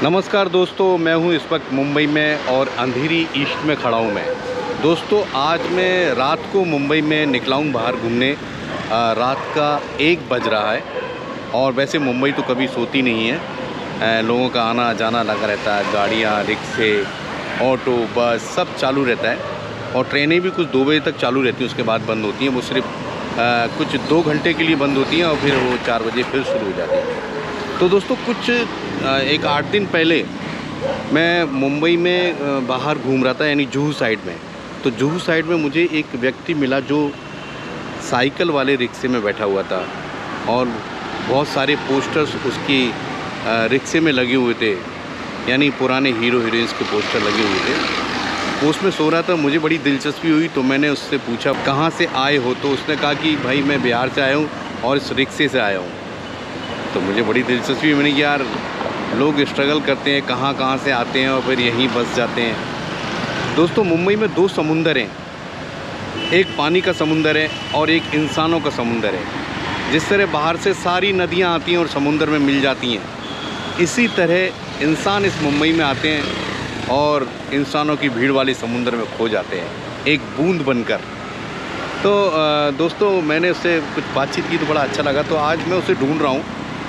नमस्कार दोस्तों, मैं हूं इस वक्त मुंबई में और अंधेरी ईस्ट में खड़ा हूं मैं। दोस्तों, आज मैं रात को मुंबई में निकला हूं बाहर घूमने। रात का 1 बज रहा है और वैसे मुंबई तो कभी सोती नहीं है। लोगों का आना जाना लगा रहता है, गाड़ियां, रिक्शे, ऑटो, बस सब चालू रहता है और ट्रेनें भी कुछ 2 बजे तक चालू रहती हैं, उसके बाद बंद होती हैं। वो सिर्फ कुछ 2 घंटे के लिए बंद होती हैं और फिर वो 4 बजे फिर शुरू हो जाती हैं। तो दोस्तों, कुछ 8 दिन पहले मैं मुंबई में बाहर घूम रहा था, यानी जुहू साइड में। तो जुहू साइड में मुझे एक व्यक्ति मिला जो साइकिल वाले रिक्शे में बैठा हुआ था और बहुत सारे पोस्टर्स उसकी रिक्शे में लगे हुए थे, यानी पुराने हीरो हीरोइंस के पोस्टर लगे हुए थे। वो उसमें सो रहा था। मुझे बड़ी दिलचस्पी हुई तो मैंने उससे पूछा, कहाँ से आए हो? तो उसने कहा कि भाई मैं बिहार से आया हूँ और इस रिक्शे से आया हूँ। तो मुझे बड़ी दिलचस्पी, मैंने कि यार लोग स्ट्रगल करते हैं, कहाँ कहाँ से आते हैं और फिर यहीं बस जाते हैं। दोस्तों, मुंबई में 2 समुंदर हैं, एक पानी का समुंदर है और एक इंसानों का समुंदर है। जिस तरह बाहर से सारी नदियाँ आती हैं और समुंदर में मिल जाती हैं, इसी तरह इंसान इस मुंबई में आते हैं और इंसानों की भीड़ वाले समुंदर में खो जाते हैं, एक बूंद बनकर। तो दोस्तों, मैंने उससे कुछ बातचीत की तो बड़ा अच्छा लगा। तो आज मैं उसे ढूंढ रहा हूँ।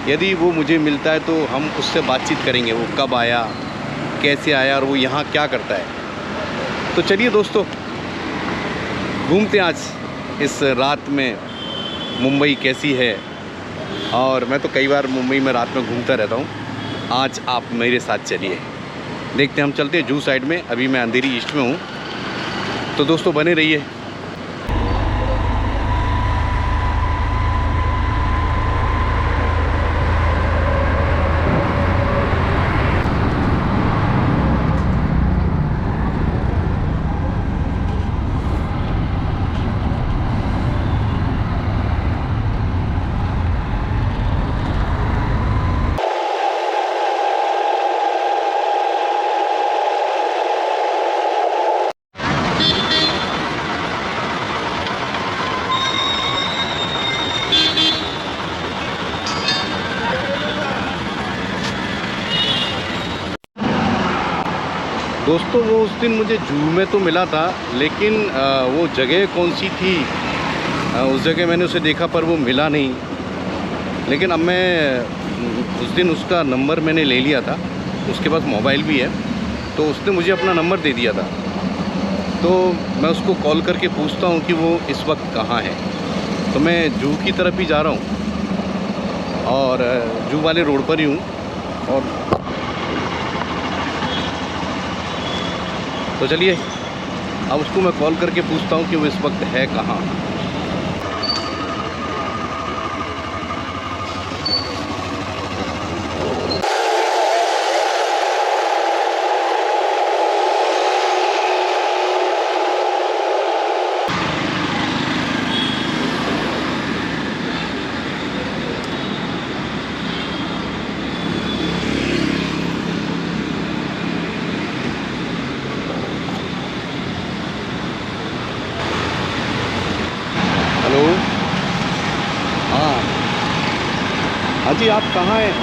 यदि वो मुझे मिलता है तो हम उससे बातचीत करेंगे, वो कब आया, कैसे आया और वो यहाँ क्या करता है। तो चलिए दोस्तों, घूमते हैं आज इस रात में मुंबई कैसी है। और मैं तो कई बार मुंबई में रात में घूमता रहता हूँ। आज आप मेरे साथ चलिए, देखते हैं। हम चलते हैं जुहू साइड में। अभी मैं अंधेरी ईस्ट में हूँ, तो दोस्तों बने रहिए। दोस्तों, वो उस दिन मुझे जूहू में तो मिला था, लेकिन वो जगह कौन सी थी, उस जगह मैंने उसे देखा पर वो मिला नहीं। लेकिन अब मैं उस दिन उसका नंबर मैंने ले लिया था, उसके पास मोबाइल भी है, तो उसने मुझे अपना नंबर दे दिया था। तो मैं उसको कॉल करके पूछता हूँ कि वो इस वक्त कहाँ है। तो मैं जूहू की तरफ ही जा रहा हूँ और जूहू वाले रोड पर ही हूँ। और तो चलिए, अब उसको मैं कॉल करके पूछता हूँ कि वो इस वक्त है कहाँ। हेलो, हाँ हाँ जी, आप कहाँ हैं?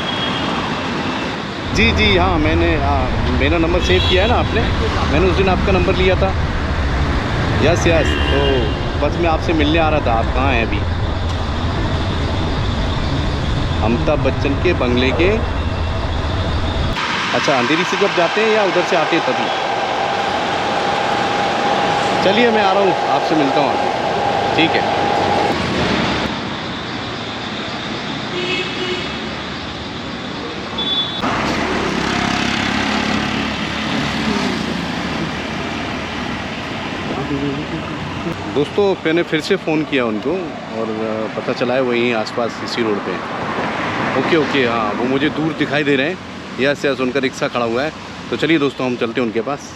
जी जी, हाँ मेरा नंबर सेव किया है ना आपने? मैंने उस दिन आपका नंबर लिया था। यस यस, तो बस मैं आपसे मिलने आ रहा था। आप कहाँ हैं अभी? अमिताभ बच्चन के बंगले के। अच्छा, अंधेरी से जब जाते हैं या उधर से आते हैं तभी? चलिए, मैं आ रहा हूँ, आपसे मिलता हूँ आगे। ठीक है। दोस्तों, मैंने फिर से फ़ोन किया उनको और पता चला है वहीं आसपास इसी रोड पे हैं। ओके ओके, हाँ वो मुझे दूर दिखाई दे रहे हैं। यस यस, उनका रिक्शा खड़ा हुआ है। तो चलिए दोस्तों, हम चलते हैं उनके पास।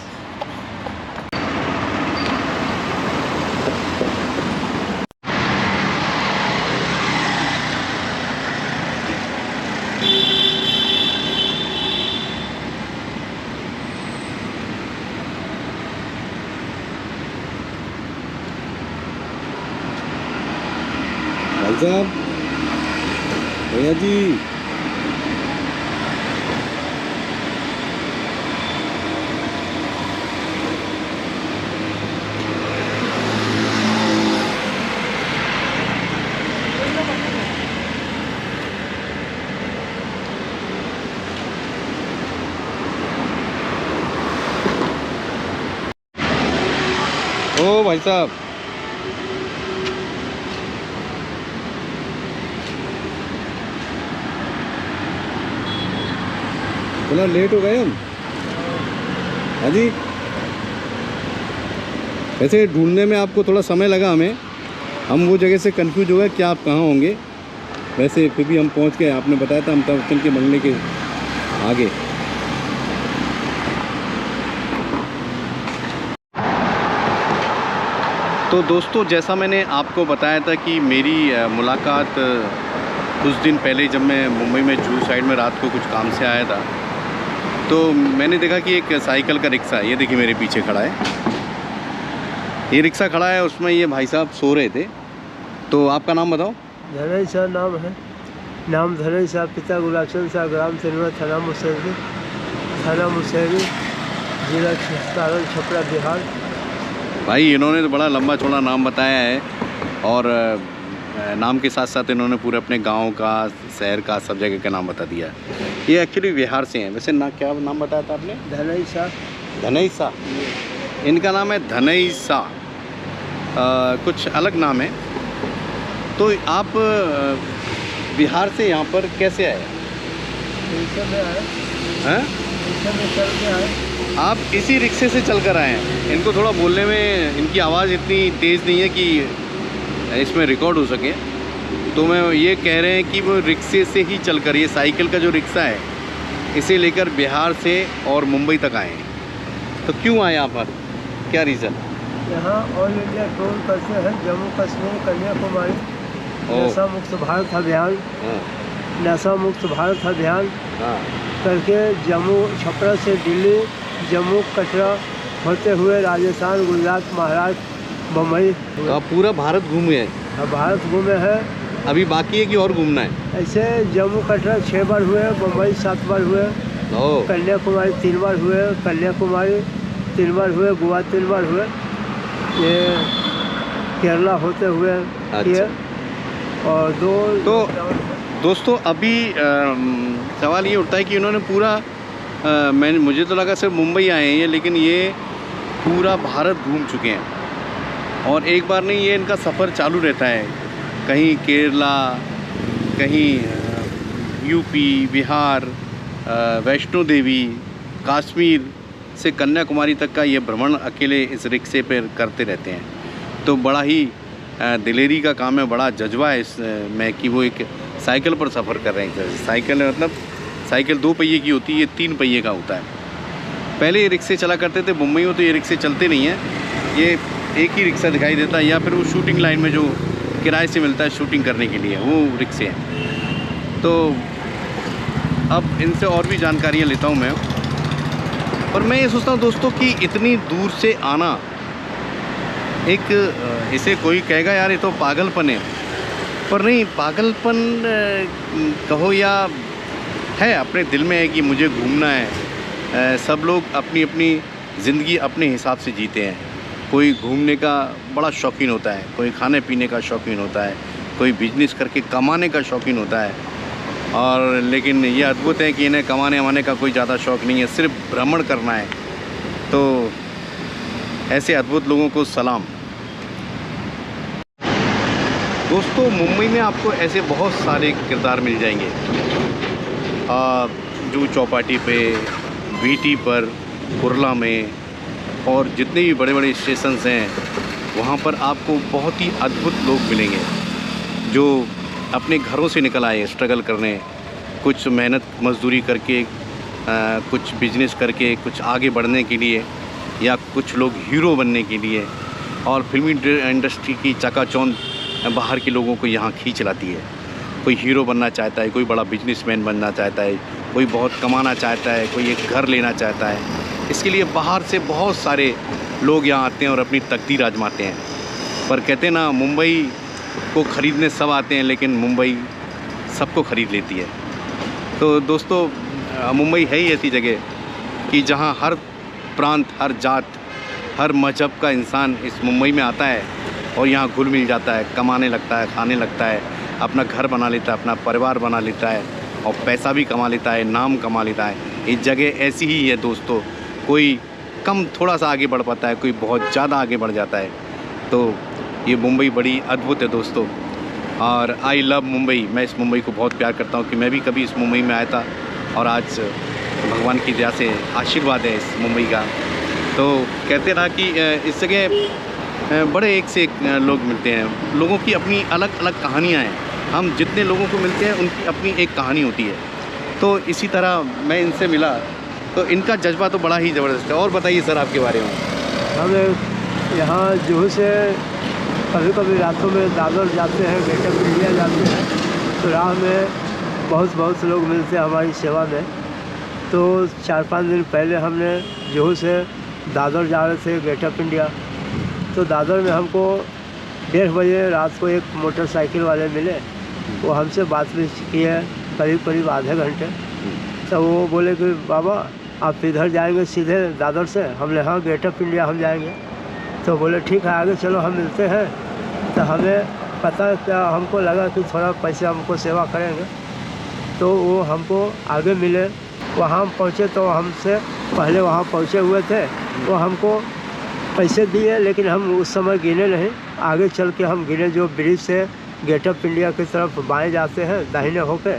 भाई साहब, भैया जी, ओ भाई साहब, थोड़ा लेट हो गए हम। हाँ जी, वैसे ढूंढने में आपको थोड़ा समय लगा हमें, हम वो जगह से कंफ्यूज हो गए कि आप कहाँ होंगे। वैसे फिर भी हम पहुँच गए, आपने बताया था अमिताभ बच्चन के बंगले के आगे। तो दोस्तों, जैसा मैंने आपको बताया था कि मेरी मुलाकात कुछ दिन पहले जब मैं मुंबई में जुहू साइड में रात को कुछ काम से आया था, तो मैंने देखा कि एक साइकिल का रिक्शा, ये देखिए मेरे पीछे खड़ा है, ये रिक्शा खड़ा है, उसमें ये भाई साहब सो रहे थे। तो आपका नाम बताओ। धनई शाह नाम है। नाम धनई शाह, पिता गुलाबचंद शाह, ग्राम तिनवा, थाना मुसहरी, जिला सारण, छपरा, बिहार। भाई इन्होंने तो बड़ा लंबा चौड़ा नाम बताया है, और नाम के साथ साथ इन्होंने पूरे अपने गांव का, शहर का, सब जगह का नाम बता दिया। ये एक्चुअली बिहार से हैं। वैसे ना क्या नाम बताया था आपने? धनई शाह। धनई शाह, इनका नाम है धनई शाह। कुछ अलग नाम है। तो आप बिहार से यहाँ पर कैसे आए? हैं? चल के आए। आप इसी रिक्शे से चल कर आए हैं? इनको थोड़ा बोलने में, इनकी आवाज़ इतनी तेज़ नहीं है कि इसमें रिकॉर्ड हो सके, तो मैं ये कह रहे हैं कि वो रिक्शे से ही चलकर, ये साइकिल का जो रिक्शा है, इसे लेकर बिहार से और मुंबई तक आए हैं। तो क्यों आए यहाँ पर, क्या रीज़न? यहाँ ऑल इंडिया टूर करते हैं, जम्मू कश्मीर, कन्याकुमारी, नशा मुक्त भारत अभियान, नशा मुक्त भारत अभियान करके जम्मू, छपरा से दिल्ली, जम्मू, कटरा होते हुए राजस्थान, गुजरात, महाराष्ट्र, बम्बई। तो आप पूरा भारत घूमे हैं? भारत घूमे हैं। अभी बाकी है कि और घूमना है? ऐसे जम्मू कटरा 6 बार हुए, बम्बई 7 बार हुए, कन्याकुमारी 3 बार हुए, कन्याकुमारी 3 बार हुए, गोवा 3 बार हुए, ये केरला होते हुए किए। और तो दोस्तों, अभी सवाल ये उठता है कि इन्होंने पूरा, मुझे तो लगा सिर्फ मुंबई आए हैं ये, लेकिन ये पूरा भारत घूम चुके हैं। और एक बार नहीं, ये इनका सफ़र चालू रहता है, कहीं केरला, कहीं यूपी, बिहार, वैष्णो देवी, कश्मीर से कन्याकुमारी तक का ये भ्रमण अकेले इस रिक्शे पर करते रहते हैं। तो बड़ा ही दिलेरी का काम है, बड़ा जज्बा है इसमें कि वो एक साइकिल पर सफ़र कर रहे हैं। साइकिल मतलब साइकिल 2 पहिए की होती है, ये 3 पहिए का होता है। पहले ये रिक्शे चला करते थे मुंबई में, तो ये रिक्शे चलते नहीं हैं, ये एक ही रिक्शा दिखाई देता है, या फिर वो शूटिंग लाइन में जो किराए से मिलता है शूटिंग करने के लिए, वो रिक्शे हैं। तो अब इनसे और भी जानकारियाँ लेता हूँ मैं। और मैं ये सोचता हूँ दोस्तों कि इतनी दूर से आना, एक इसे कोई कहेगा यार ये तो पागलपन है, पर नहीं, पागलपन कहो या है, अपने दिल में है कि मुझे घूमना है। सब लोग अपनी अपनी ज़िंदगी अपने हिसाब से जीते हैं। कोई घूमने का बड़ा शौकीन होता है, कोई खाने पीने का शौकीन होता है, कोई बिजनेस करके कमाने का शौकीन होता है। और लेकिन ये अद्भुत है कि इन्हें कमाने वाने का कोई ज़्यादा शौक़ नहीं है, सिर्फ भ्रमण करना है। तो ऐसे अद्भुत लोगों को सलाम। दोस्तों, मुंबई में आपको ऐसे बहुत सारे किरदार मिल जाएंगे, जुहू चौपाटी पे, वीटी पर, कुर्ला में, और जितने भी बड़े बड़े स्टेशंस हैं, वहाँ पर आपको बहुत ही अद्भुत लोग मिलेंगे जो अपने घरों से निकल आए स्ट्रगल करने, कुछ मेहनत मजदूरी करके, कुछ बिजनेस करके, कुछ आगे बढ़ने के लिए, या कुछ लोग हीरो बनने के लिए। और फिल्मी इंडस्ट्री की चकाचौंध बाहर के लोगों को यहाँ खींच लाती है। कोई हीरो बनना चाहता है, कोई बड़ा बिजनेसमैन बनना चाहता है, कोई बहुत कमाना चाहता है, कोई एक घर लेना चाहता है। इसके लिए बाहर से बहुत सारे लोग यहाँ आते हैं और अपनी तकदीर आजमाते हैं। पर कहते हैं ना, मुंबई को ख़रीदने सब आते हैं, लेकिन मुंबई सबको ख़रीद लेती है। तो दोस्तों, मुंबई है ही ऐसी जगह कि जहाँ हर प्रांत, हर जात, हर मज़हब का इंसान इस मुंबई में आता है और यहाँ घुल मिल जाता है, कमाने लगता है, खाने लगता है, अपना घर बना लेता है, अपना परिवार बना लेता है, और पैसा भी कमा लेता है, नाम कमा लेता है। इस जगह ऐसी ही है दोस्तों। कोई कम थोड़ा सा आगे बढ़ पाता है, कोई बहुत ज़्यादा आगे बढ़ जाता है। तो ये मुंबई बड़ी अद्भुत है दोस्तों, और आई लव मुंबई। मैं इस मुंबई को बहुत प्यार करता हूँ कि मैं भी कभी इस मुंबई में आया था, और आज भगवान की दया से आशीर्वाद है इस मुंबई का। तो कहते ना कि इस जगह बड़े एक से एक लोग मिलते हैं, लोगों की अपनी अलग अलग कहानियाँ हैं। हम जितने लोगों को मिलते हैं उनकी अपनी एक कहानी होती है। तो इसी तरह मैं इनसे मिला तो इनका जज्बा तो बड़ा ही ज़बरदस्त है। और बताइए सर आपके बारे में। हम यहाँ जुहू से कभी कभी रातों में दादर जाते हैं, गेट ऑफ इंडिया जाते हैं, तो राह में बहुत लोग मिलते हैं हमारी सेवा में। तो 4-5 दिन पहले हमने जुहू से दादर जा रहे थे गेट ऑफ इंडिया, तो दादर में हमको 1:30 बजे रात को एक मोटरसाइकिल वाले मिले। वो हमसे बात भी किए करीब आधे घंटे। तो वो बोले कि बाबा आप इधर जाएंगे सीधे दादर से? हमने हाँ, गेट ऑफ इंडिया हम जाएंगे। तो बोले ठीक है, आगे चलो हम मिलते हैं। तो हमें पता क्या, हमको लगा कि थोड़ा पैसे हमको सेवा करेंगे, तो वो हमको आगे मिले। वहाँ हम पहुँचे तो हमसे पहले वहाँ पहुँचे हुए थे, वो हमको पैसे दिए, लेकिन हम उस समय गिने नहीं। आगे चल के हम गिने, जो ब्रिज से गेट ऑफ इंडिया की तरफ बाएँ जाते हैं दाहिने होके,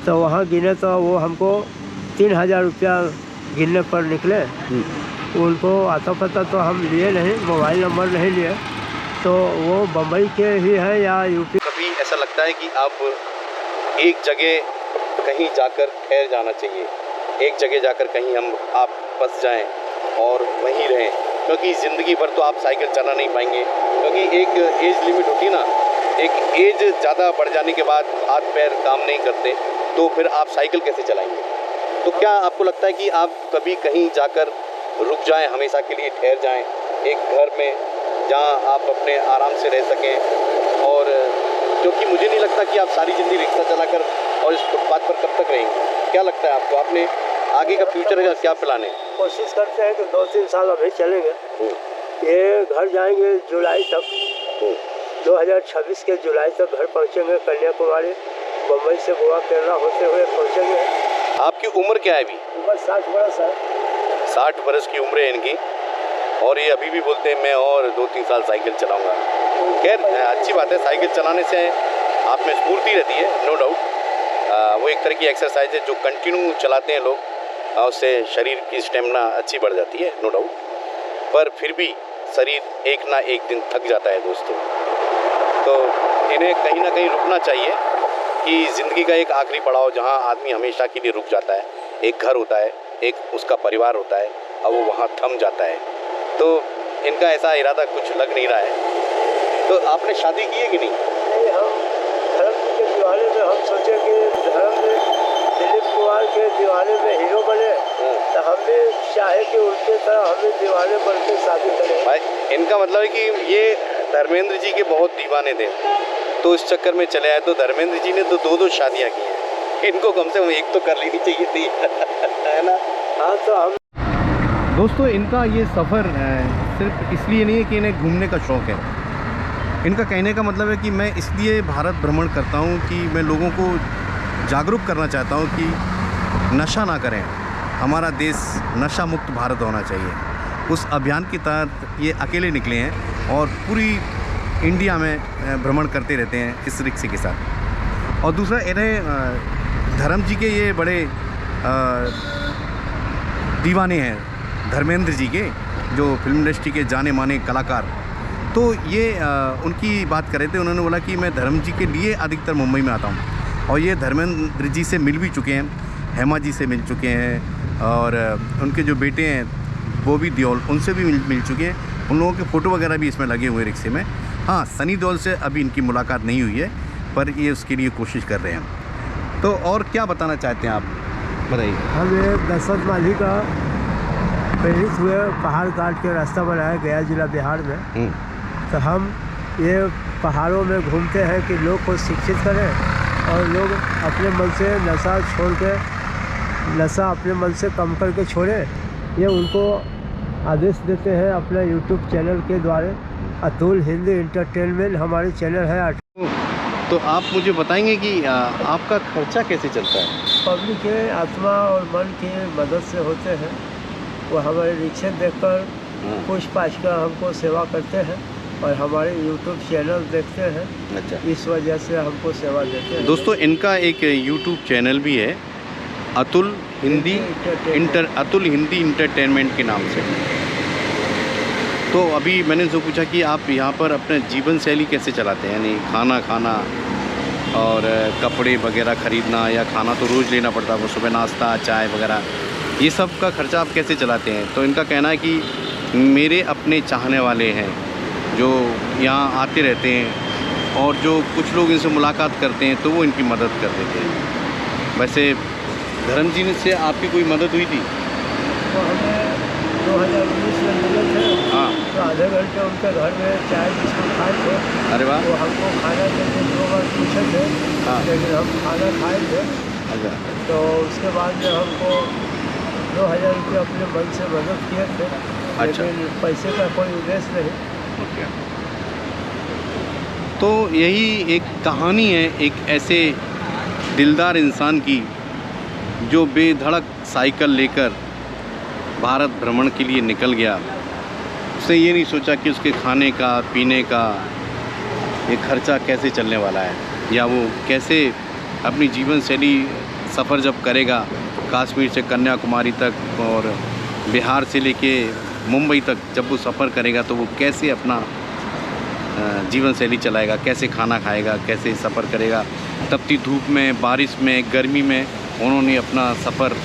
तो वहाँ गिने तो वो हमको 3000 रुपया गिनने पर निकले। उनको आता पता तो हम लिए नहीं, मोबाइल नंबर नहीं लिए, तो वो बम्बई के ही हैं या यूपी। कभी ऐसा लगता है कि आप एक जगह कहीं जाकर ठहर जाना चाहिए, एक जगह जाकर कहीं आप बस जाएं और वहीं रहें, क्योंकि ज़िंदगी भर तो आप साइकिल चला नहीं पाएंगे, क्योंकि एक एज लिमिट होती है ना। एक एज ज़्यादा बढ़ जाने के बाद हाथ पैर काम नहीं करते, तो फिर आप साइकिल कैसे चलाएंगे? तो क्या आपको लगता है कि आप कभी कहीं जाकर रुक जाएं, हमेशा के लिए ठहर जाएं एक घर में, जहां आप अपने आराम से रह सकें? और क्योंकि मुझे नहीं लगता कि आप सारी ज़िंदगी रिक्शा चलाकर और इस फुटपाथ पर कब तक रहेंगे। क्या लगता है आपको? आपने आगे का फ्यूचर का क्या प्लान है? कोशिश करते हैं कि 2-3 साल अभी चलेंगे। ये घर जाएंगे जुलाई तक, 2026 के जुलाई तक घर पहुँचेंगे। कन्याकुमारी, बम्बई से गोवा, केरला होते हुए पहुँचेंगे। आपकी उम्र क्या है अभी? उम्र 60 बरस है। 60 बरस की उम्र है इनकी, और ये अभी भी बोलते हैं मैं और 2-3 साल साइकिल चलाऊंगा। खैर अच्छी बात है, साइकिल चलाने से आप में स्फूर्ति रहती है, नो डाउट। वो एक तरह की एक्सरसाइज है जो कंटिन्यू चलाते हैं लोग, उससे शरीर की स्टेमिना अच्छी बढ़ जाती है, नो डाउट। पर फिर भी शरीर एक ना एक दिन थक जाता है दोस्तों। तो इन्हें कहीं ना कहीं रुकना चाहिए कि ज़िंदगी का एक आखिरी पड़ाव जहां आदमी हमेशा के लिए रुक जाता है। एक घर होता है, एक उसका परिवार होता है, और वो वहाँ थम जाता है। तो इनका ऐसा इरादा कुछ लग नहीं रहा है। तो आपने शादी की है कि नहीं? नहीं, हम धर्म के दीवाने में हम सोचे कि धर्म में दिलीप कुमार के दीवाने में हीरो बने, तो हम भी चाहे कि उनके तरह हम भी दीवाने बन के शादी करें। भाई इनका मतलब है कि ये धर्मेंद्र जी के बहुत दीवाने थे, तो इस चक्कर में चले आए। तो धर्मेंद्र जी ने तो 2-2 शादियाँ की हैं, इनको कम से कम एक तो कर लेनी चाहिए थी, है ना? हाँ, तो हम दोस्तों इनका ये सफ़र सिर्फ इसलिए नहीं है कि इन्हें घूमने का शौक़ है। इनका कहने का मतलब है कि मैं इसलिए भारत भ्रमण करता हूँ कि मैं लोगों को जागरूक करना चाहता हूँ कि नशा ना करें। हमारा देश नशा मुक्त भारत होना चाहिए। उस अभियान के तहत ये अकेले निकले हैं और पूरी इंडिया में भ्रमण करते रहते हैं इस रिक्शे के साथ। और दूसरा, इन्हें धर्म जी के ये बड़े दीवाने हैं, धर्मेंद्र जी के, जो फिल्म इंडस्ट्री के जाने माने कलाकार। तो ये उनकी बात कर रहे थे। उन्होंने बोला कि मैं धर्म जी के लिए अधिकतर मुंबई में आता हूँ, और ये धर्मेंद्र जी से मिल भी चुके हैं, हेमा जी से मिल चुके हैं, और उनके जो बेटे हैं बॉबी देओल, उनसे भी मिल चुके हैं। उन लोगों के फ़ोटो वगैरह भी इसमें लगे हुए रिक्शे में। हाँ, सनी देओल से अभी इनकी मुलाकात नहीं हुई है, पर ये उसके लिए कोशिश कर रहे हैं। तो और क्या बताना चाहते हैं आप, बताइए। हम ये दशरथ माली का प्रेरित हुए पहाड़ काट के रास्ता बनाया गया जिला बिहार में। तो हम ये पहाड़ों में घूमते हैं कि लोग को शिक्षित करें, और लोग अपने मन से नशा छोड़ के, नशा अपने मन से कम करके छोड़ें। ये उनको आदेश देते हैं अपने यूट्यूब चैनल के द्वारा। अतुल हिंदी एंटरटेनमेंट हमारे चैनल है। तो आप मुझे बताएंगे कि आपका खर्चा कैसे चलता है? पब्लिक के आत्मा और मन की मदद से होते हैं। वो हमारे रिक्शे देखकर हाँ। पूछ पाछ कर हमको सेवा करते हैं और हमारे यूट्यूब चैनल देखते हैं, अच्छा इस वजह से हमको सेवा देते हैं। दोस्तों, इनका एक यूट्यूब चैनल भी है, अतुल हिंदी इंटरटेनमेंट के नाम से। तो अभी मैंने जो पूछा कि आप यहाँ पर अपने जीवन शैली कैसे चलाते हैं, यानी खाना खाना और कपड़े वगैरह ख़रीदना, या खाना तो रोज़ लेना पड़ता है, वो सुबह नाश्ता चाय वगैरह, ये सब का खर्चा आप कैसे चलाते हैं। तो इनका कहना है कि मेरे अपने चाहने वाले हैं जो यहाँ आते रहते हैं, और जो कुछ लोग इनसे मुलाकात करते हैं तो वो इनकी मदद कर देते हैं। वैसे धर्म जी से आपकी कोई मदद हुई थी? तो हमें 2019 में मिले थे। हाँ। तो आधे घंटे उनके घर में चाय बिस्कुट खाए थे। अरे वाह। वो हमको खाना के लिए 2 बार पूछे थे। हाँ। लेकिन हम खाना खाए थे। अच्छा। तो उसके बाद में हमको 2000 रुपये अपने मन से मदद किए थे। अच्छा। लेकिन पैसे का कोई उद्देश्य नहीं। ओके। तो यही एक कहानी है एक ऐसे दिलदार इंसान की जो बेधड़क साइकिल लेकर भारत भ्रमण के लिए निकल गया। उसने ये नहीं सोचा कि उसके खाने का पीने का ये खर्चा कैसे चलने वाला है, या वो कैसे अपनी जीवन शैली सफ़र जब करेगा कश्मीर से कन्याकुमारी तक और बिहार से लेके मुंबई तक, जब वो सफ़र करेगा तो वो कैसे अपना जीवन शैली चलाएगा, कैसे खाना खाएगा, कैसे सफ़र करेगा। तपती धूप में, बारिश में, गर्मी में उन्होंने अपना सफ़र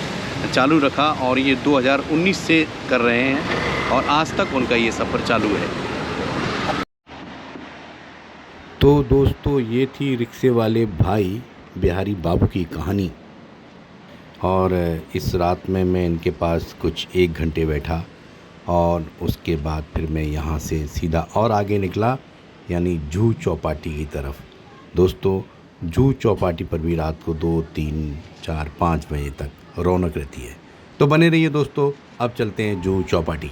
चालू रखा, और ये 2019 से कर रहे हैं और आज तक उनका ये सफ़र चालू है। तो दोस्तों, ये थी रिक्शे वाले भाई बिहारी बाबू की कहानी। और इस रात में मैं इनके पास कुछ 1 घंटे बैठा, और उसके बाद फिर मैं यहाँ से सीधा और आगे निकला, यानी जुहू चौपाटी की तरफ। दोस्तों, जुहू चौपाटी पर भी रात को 2, 3, 4, 5 बजे तक रौनक रहती है। तो बने रहिए दोस्तों, अब चलते हैं जुहू चौपाटी।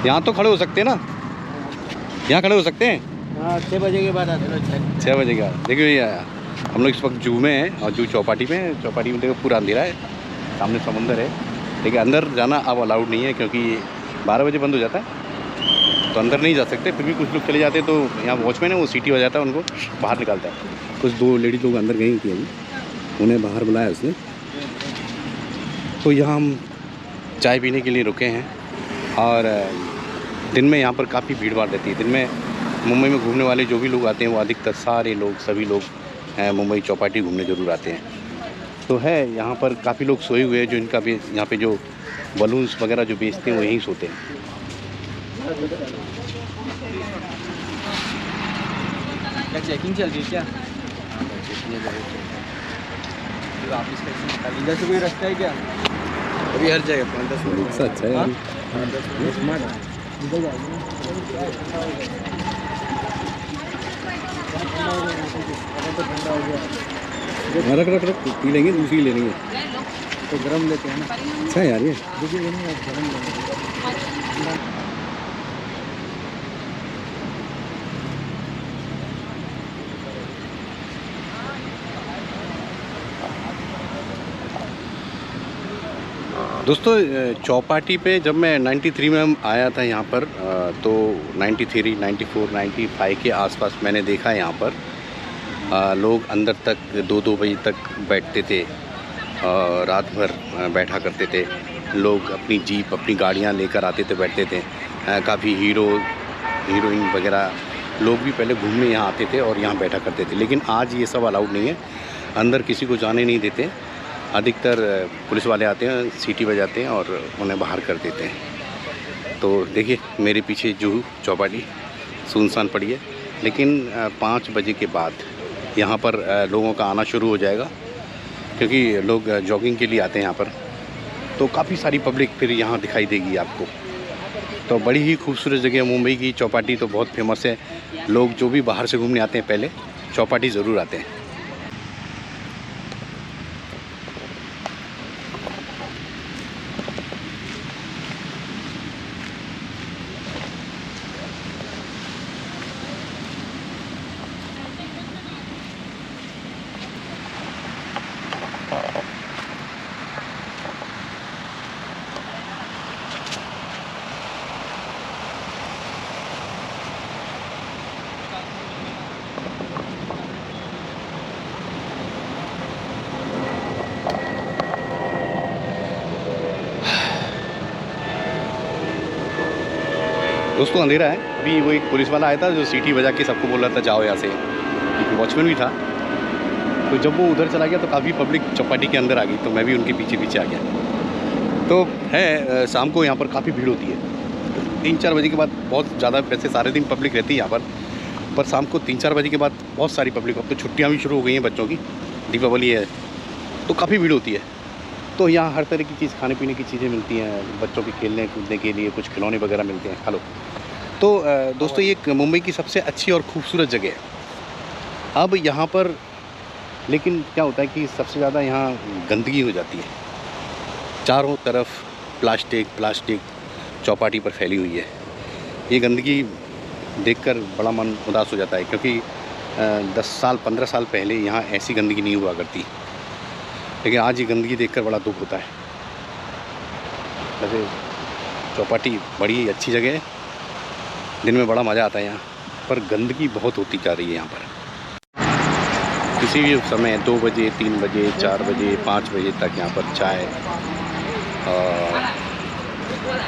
यहाँ तो खड़े हो सकते हैं ना, यहाँ खड़े हो सकते हैं। हाँ, 6 बजे के बाद आते हैं। 6 बजे का। देखिए भैया, हम लोग इस वक्त जू में हैं, और जू चौपाटी में। चौपाटी में देखो पूरा अंधेरा है, सामने समुंदर है, लेकिन अंदर जाना अब अलाउड नहीं है क्योंकि 12 बजे बंद हो जाता है, तो अंदर नहीं जा सकते। फिर भी कुछ लोग चले जाते हैं, तो यहाँ वॉचमैन है, वो सीटी बजाता है, उनको बाहर निकालता है। कुछ 2 लेडी लोग अंदर गई थी अभी, उन्हें बाहर बुलाया उसने। तो यहाँ हम चाय पीने के लिए रुके हैं, और दिन में यहाँ पर काफ़ी भीड़ भाड़ रहती है। दिन में मुंबई में घूमने वाले जो भी लोग आते हैं, वो अधिकतर सारे लोग, सभी लोग मुंबई चौपाटी घूमने ज़रूर आते हैं। तो है यहाँ पर काफ़ी लोग सोए हुए हैं, जो इनका भी यहाँ पे जो बलून्स वगैरह जो बेचते हैं वो यहीं सोते हैं। क्या चेकिंग चल रही है क्या? वापस कैसे निकाली? इधर से कोई रास्ता है क्या? अभी हर जगह 5-10 मिनट। अच्छा है। रख रख रख पी लेंगे, दूसरी ले लेंगे तो गरम लेते हैं ना। अच्छा है यार ये। देखिए ये नहीं, आप गरम लेंगे। दोस्तों, चौपाटी पे जब मैं 93 में आया था यहाँ पर, तो 93, 94, 95 के आसपास मैंने देखा यहाँ पर लोग अंदर तक 2-2 बजे तक बैठते थे, रात भर बैठा करते थे। लोग अपनी जीप, अपनी गाड़ियाँ लेकर आते थे, बैठते थे। काफ़ी हीरोइन वगैरह लोग भी पहले घूमने यहाँ आते थे और यहाँ बैठा करते थे। लेकिन आज ये सब अलाउड नहीं है, अंदर किसी को जाने नहीं देते। अधिकतर पुलिस वाले आते हैं, सीटी बजाते हैं और उन्हें बाहर कर देते हैं। तो देखिए मेरे पीछे जुहू चौपाटी सुनसान पड़ी है, लेकिन 5 बजे के बाद यहाँ पर लोगों का आना शुरू हो जाएगा, क्योंकि लोग जॉगिंग के लिए आते हैं यहाँ पर। तो काफ़ी सारी पब्लिक फिर यहाँ दिखाई देगी आपको। तो बड़ी ही खूबसूरत जगह है मुंबई की चौपाटी, तो बहुत फेमस है। लोग जो भी बाहर से घूमने आते हैं पहले चौपाटी ज़रूर आते हैं। दोस्तों अंधेरा है। अभी वो एक पुलिस वाला आया था जो सीटी बजा के सबको बोल रहा था जाओ यहाँ से, एक वॉचमैन भी था। तो जब वो उधर चला गया तो काफ़ी पब्लिक चौपाटी के अंदर आ गई, तो मैं भी उनके पीछे पीछे आ गया। तो है शाम को यहाँ पर काफ़ी भीड़ होती है। 3-4 बजे के बाद बहुत ज़्यादा, वैसे सारे दिन पब्लिक रहती है यहाँ पर शाम को 3-4 बजे के बाद बहुत सारी पब्लिक। अब तो छुट्टियाँ भी शुरू हो गई हैं बच्चों की, दीपावली है तो काफ़ी भीड़ होती है। तो यहाँ हर तरह की चीज़, खाने पीने की चीज़ें मिलती हैं, बच्चों के खेलने कूदने के लिए कुछ खिलौने वगैरह मिलते हैं। हेलो। तो दोस्तों ये मुंबई की सबसे अच्छी और खूबसूरत जगह है। अब यहाँ पर लेकिन क्या होता है कि सबसे ज़्यादा यहाँ गंदगी हो जाती है। चारों तरफ प्लास्टिक चौपाटी पर फैली हुई है। ये गंदगी देखकर बड़ा मन उदास हो जाता है, क्योंकि 10 साल 15 साल पहले यहाँ ऐसी गंदगी नहीं हुआ करती, लेकिन आज ये गंदगी देखकर बड़ा दुख होता है। वैसे चौपाटी बड़ी अच्छी जगह है, दिन में बड़ा मज़ा आता है यहाँ, पर गंदगी बहुत होती जा रही है यहाँ पर। किसी भी समय 2 बजे 3 बजे 4 बजे 5 बजे तक यहाँ पर चाय और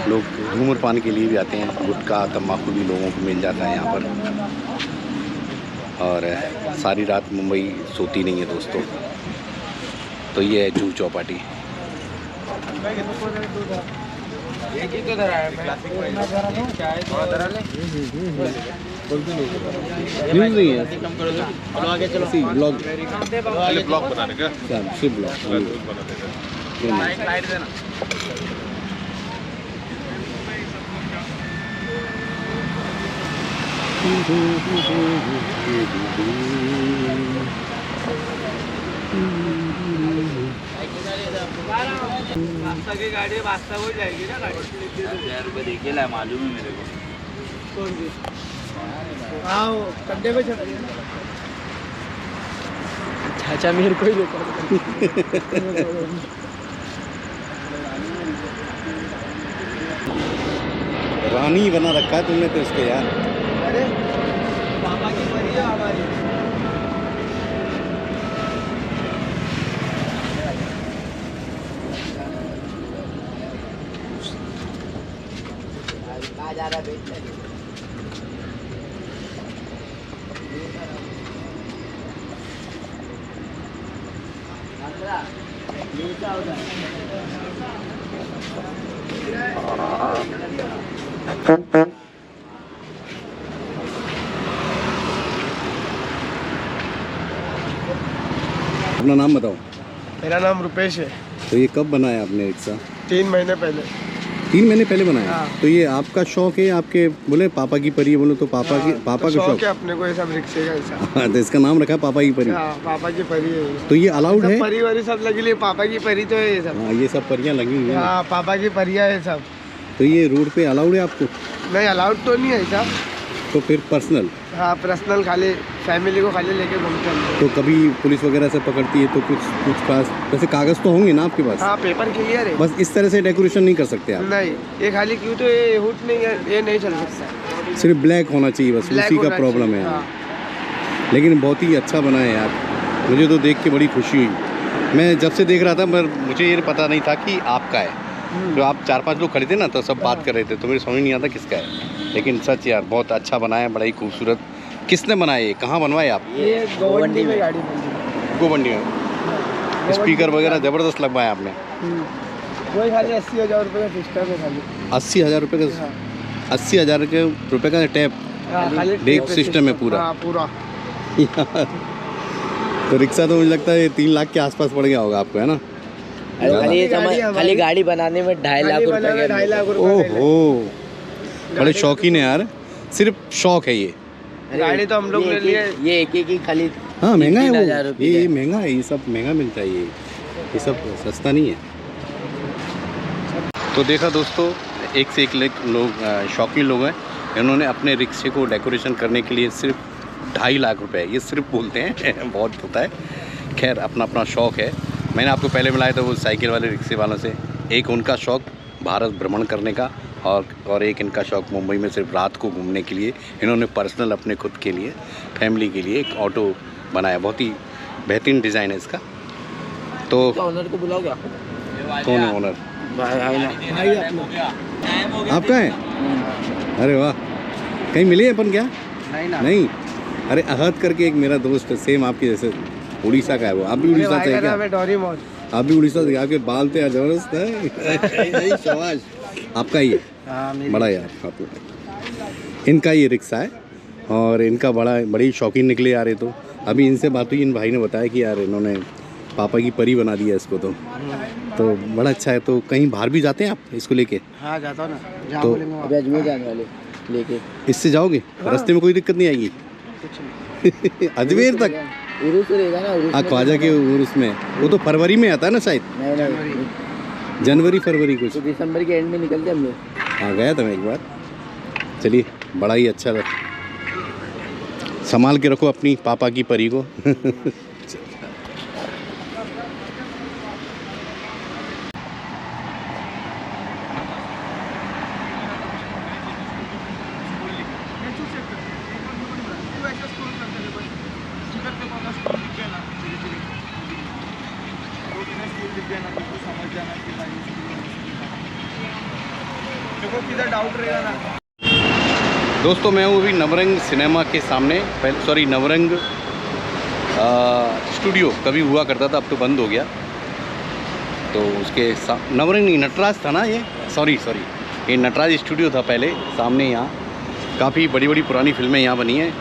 लोग धूम्रपान के लिए भी आते हैं। गुटखा तम्बाकू भी लोगों को मिल जाता है यहाँ पर। और सारी रात मुंबई सोती नहीं है दोस्तों। तो ये है जुहू चौपाटी। ब्लॉग बनाने का की गाड़ी वास्ता हो जाएगी ना, गाड़ी 1000 रुपये देखिए ला, मालूम है मेरे को। हाँ कंधे पे चढ़ गया। चाचा मेरे को ही लेकर रानी बना रखा है तुमने तो इसको यार। अरे पापा की परी है हमारी। अपना नाम बताओ। मेरा नाम रुपेश है। तो ये कब बनाया आपने रिक्शा? 3 महीने पहले। 3 महीने पहले बनाया? हाँ। तो ये आपका शौक है? आपके बोले पापा की परी है, बोलो तो पापा की पापा का शौक है अपने को, ये सब रिक्शे का ऐसा। हाँ, तो इसका नाम रखा है पापा की परी। हाँ, पापा की परी है। तो ये अलाउड है? परी वरी सब लगी ली, पापा की परी तो है ये सब। हाँ, ये सब परियां लगी हुई हैं। हाँ, पापा की परिया है सब। तो ये रोड पे अलाउड है आपको? नहीं अलाउड तो नहीं है ऐसा। तो फिर पर्सनल? हाँ पर्सनल, खाली फैमिली को खाली लेके घूमते हैं। तो कभी पुलिस वगैरह से पकड़ती है तो कुछ खास वैसे कागज़ तो होंगे ना आपके पास? हाँ पेपर क्लियर है। बस इस तरह से डेकोरेशन नहीं कर सकते आप? नहीं, ये खाली क्यों, तो ये हुड नहीं है, ये नहीं चल सकता। सिर्फ ब्लैक होना चाहिए बस, ब्लैक उसी का होना प्रॉब्लम है। चाहिए, हाँ। लेकिन बहुत ही अच्छा बना है यार, मुझे तो देख के बड़ी खुशी हुई। मैं जब से देख रहा था पर मुझे ये पता नहीं था कि आपका है। जो आप 4-5 लोग खड़े थे ना तो सब बात कर रहे थे, तो मेरे समझ नहीं आता किसका है। लेकिन सच यार बहुत अच्छा बनाया है, बड़ा ही खूबसूरत। किसने बनाया ये? कहाँ बनवाए आप? ये गोवंडी में गाड़ी बनी। गोवंडी में। स्पीकर वगैरह ज़बरदस्त लगवाया आपने। वही खाली 80,000 रुपये का सिस्टम है खाली। 80,000 रुपये का? 80,000 रुपये का टैप? खाली डेक सिस्टम है पूरा? हाँ पूरा। तो रिक्शा तो मुझे लगता है 3 लाख के आसपास पड़ गया होगा आपको, है ना? खाली गाड़ी बनाने में 2.5 लाख रुपए। 2.5 लाख रुपए। ओहो, बड़े शौकीन है यार। सिर्फ शौक है ये? गाड़ी तो हम लोग ले लिए, ये एक ही खाली। हाँ महंगा है वो, 3,000 रुपये। ये महंगा है, ये सब महंगा मिलता है, ये सब सस्ता नहीं है। तो देखा दोस्तों, एक से एक लोग शौकीन लोग हैं। इन्होंने अपने रिक्शे को डेकोरेशन करने के लिए सिर्फ 2.5 लाख रुपए, ये सिर्फ बोलते हैं बहुत होता है। खैर अपना अपना शौक़ है। मैंने आपको पहले मिलाया था वो साइकिल वाले रिक्शे वालों से। एक उनका शौक़ भारत भ्रमण करने का और एक इनका शौक़ मुंबई में सिर्फ रात को घूमने के लिए। इन्होंने पर्सनल अपने खुद के लिए, फैमिली के लिए एक ऑटो बनाया। बहुत ही बेहतरीन डिज़ाइन है इसका। तो ओनर को बुलाओगे? कौन है ओनर? भाई अपना आपका है? अरे वाह, कहीं मिले अपन क्या? नहीं ना। नहीं। अरे अहद करके एक मेरा दोस्त है, सेम आपके जैसे, उड़ीसा का है वो। आप भी उड़ीसा से हैं क्या? डोरेमोन। आप भी उड़ीसा से? आपके बाल तो यार जबरदस्त है। शाबाश, आपका ही है। हाँ, बड़ा यार आप। इनका ये रिक्शा है और इनका बड़ी शौकीन निकले यार। ये तो अभी इनसे बात हुई, इन भाई ने बताया कि यार इन्होंने पापा की परी बना दिया इसको। तो बड़ा अच्छा है। तो कहीं बाहर भी जाते हैं आप इसको लेके? हाँ जाता हूँ ना, जहाँ तो बोलेंगे वहाँ। अभी अजमेर जाने वाले लेके। इससे जाओगे? रास्ते में कोई दिक्कत नहीं आएगी? अजमेर तक? उर्स रहेगा ना, उर्स में ख्वाजा के उर्स में। वो तो फरवरी में आता है ना शायद, नहीं, जनवरी फरवरी कुछ। तो दिसंबर के एंड में निकलते हम लोग। हाँ गया था मैं एक बार। चलिए, बड़ा ही अच्छा था। संभाल के रखो अपनी पापा की परी को। दोस्तों मैं हूँ अभी नवरंग सिनेमा के सामने, सॉरी नवरंग स्टूडियो कभी हुआ करता था, अब तो बंद हो गया। तो उसके नवरंग नहीं, नटराज था ना ये, सॉरी ये नटराज स्टूडियो था पहले सामने। यहाँ काफ़ी बड़ी बड़ी पुरानी फिल्में यहाँ बनी हैं।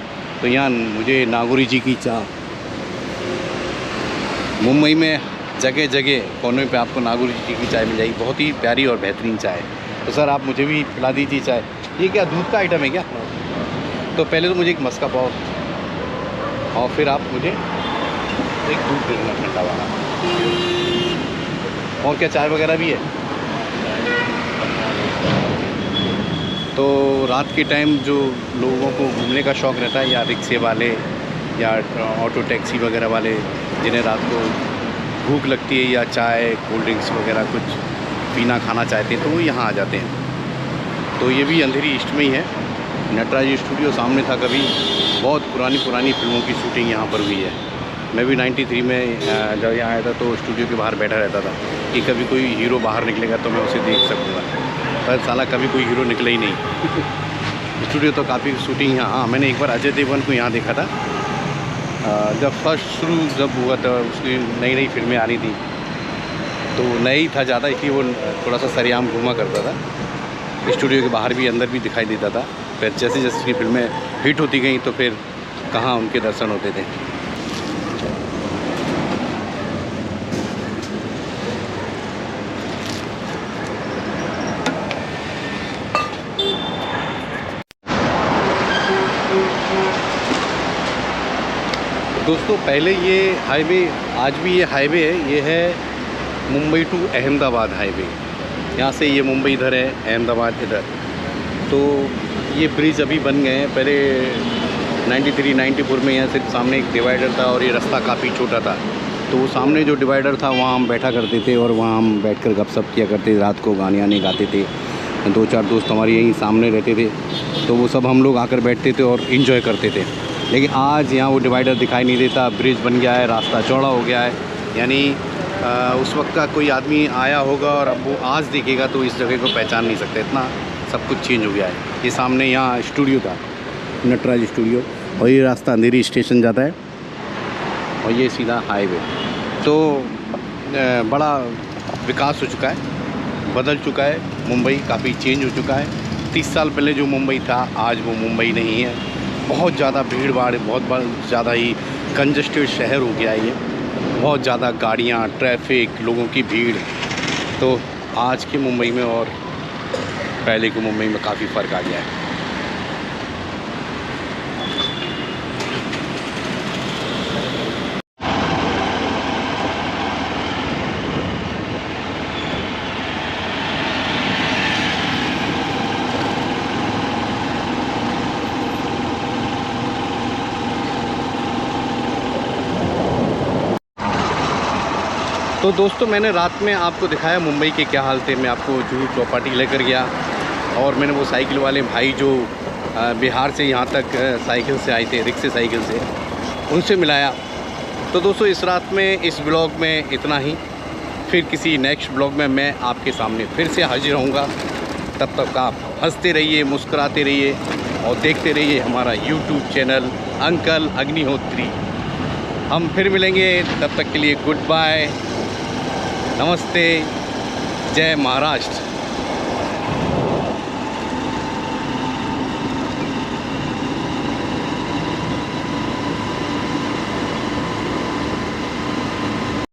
तो यहाँ मुझे नागौरी जी की चाय, मुंबई में जगह जगह कोने पे आपको नागौरी जी की चाय मिल जाएगी, बहुत ही प्यारी और बेहतरीन चाय। तो सर आप मुझे भी पिला दीजिए चाय। ये क्या दूध का आइटम है क्या? तो पहले तो मुझे एक मस्का पाव और फिर आप मुझे एक दूध दे देना ठंडा वाला। और क्या चाय वगैरह भी है? तो रात के टाइम जो लोगों को घूमने का शौक़ रहता है, या रिक्शे वाले या ऑटो टैक्सी वगैरह वाले, जिन्हें रात को भूख लगती है या चाय कोल्ड ड्रिंक्स वगैरह कुछ पीना खाना चाहते हैं, तो वो यहाँ आ जाते हैं। तो ये भी अंधेरी ईस्ट में ही है। नटराज स्टूडियो सामने था कभी, बहुत पुरानी फिल्मों की शूटिंग यहाँ पर हुई है। मैं भी 93 में जब यहाँ आया था तो स्टूडियो के बाहर बैठा रहता था कि कभी कोई हीरो बाहर निकलेगा तो मैं उसे देख सकूँगा, पर साला कभी कोई हीरो निकला ही नहीं। स्टूडियो तो काफ़ी शूटिंग यहाँ। हाँ, मैंने एक बार अजय देवगन को यहाँ देखा था, जब जब हुआ था, उसकी नई नई फिल्में आ रही थी, तो नया ही था ज़्यादा, इसलिए वो थोड़ा सा सरेआम घूमा करता था। स्टूडियो के बाहर भी अंदर भी दिखाई देता था। फिर जैसे जैसे उसकी फिल्में हिट होती गई तो फिर कहाँ उनके दर्शन होते थे। दोस्तों पहले ये हाईवे, आज भी ये हाईवे है, ये है मुंबई टू अहमदाबाद हाईवे। यहाँ से ये मुंबई इधर है, अहमदाबाद इधर। तो ये ब्रिज अभी बन गए हैं। पहले 93-94 में यहाँ सिर्फ सामने एक डिवाइडर था और ये रास्ता काफ़ी छोटा था। तो वो सामने जो डिवाइडर था वहाँ हम बैठा करते थे और वहाँ हम बैठकर गपशप किया करते थे, रात को गाने आने गाते थे। 2-4 दोस्त हमारे यहीं सामने रहते थे, तो वो सब हम लोग आकर बैठते थे और इन्जॉय करते थे। लेकिन आज यहाँ वो डिवाइडर दिखाई नहीं देता, ब्रिज बन गया है, रास्ता चौड़ा हो गया है। यानी उस वक्त का कोई आदमी आया होगा और अब वो आज देखेगा तो इस जगह को पहचान नहीं सकता, इतना सब कुछ चेंज हो गया है। ये सामने यहाँ स्टूडियो था, नटराज स्टूडियो, और ये रास्ता अंधेरी स्टेशन जाता है और ये सीधा हाईवे। तो बड़ा विकास हो चुका है, बदल चुका है, मुंबई काफ़ी चेंज हो चुका है। 30 साल पहले जो मुंबई था आज वो मुंबई नहीं है। बहुत ज़्यादा भीड़ भाड़, बहुत ज़्यादा ही कंजस्टेड शहर हो गया है ये। बहुत ज़्यादा गाड़ियाँ, ट्रैफिक, लोगों की भीड़। तो आज के मुंबई में और पहले के मुंबई में काफ़ी फ़र्क आ गया है। तो दोस्तों मैंने रात में आपको दिखाया मुंबई के क्या हाल थे। मैं आपको जुहू चौपाटी लेकर गया और मैंने वो साइकिल वाले भाई जो बिहार से यहाँ तक साइकिल से आए थे, रिक्शे साइकिल से, उनसे मिलाया। तो दोस्तों इस रात में इस ब्लॉग में इतना ही। फिर फिर किसी नेक्स्ट ब्लॉग में मैं आपके सामने फिर से हाजिर होऊंगा। तब तक आप हंसते रहिए, मुस्कुराते रहिए और देखते रहिए हमारा यूट्यूब चैनल अंकल अग्निहोत्री। हम फिर मिलेंगे, तब तक के लिए गुड बाय, नमस्ते, जय महाराष्ट्र।